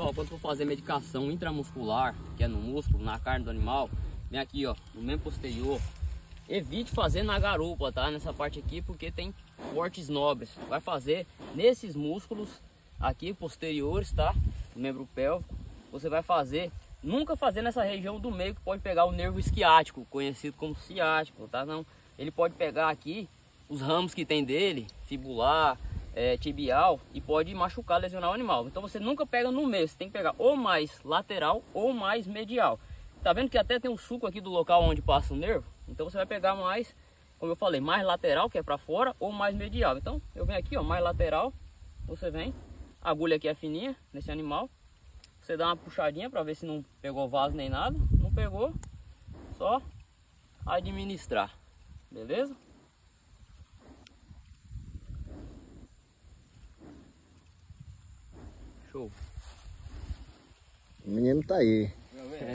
Pessoal, quando for fazer medicação intramuscular, que é no músculo, na carne do animal, vem aqui, ó, no membro posterior. Evite fazer na garupa, tá? Nessa parte aqui, porque tem cortes nobres. Vai fazer nesses músculos aqui posteriores, tá? No membro pélvico. Você vai fazer, nunca fazer nessa região do meio, que pode pegar o nervo esquiático, conhecido como ciático, tá? Não, ele pode pegar aqui os ramos que tem dele, fibular, tibial, e pode machucar, lesionar o animal. Então você nunca pega no meio, você tem que pegar ou mais lateral ou mais medial. Tá vendo que até tem um suco aqui do local onde passa o nervo? Então você vai pegar mais, como eu falei, mais lateral, que é para fora, ou mais medial. Então eu venho aqui, ó, mais lateral, você vem, a agulha aqui é fininha nesse animal, você dá uma puxadinha para ver se não pegou vaso nem nada. Não pegou, só administrar, beleza? Show. O menino tá aí.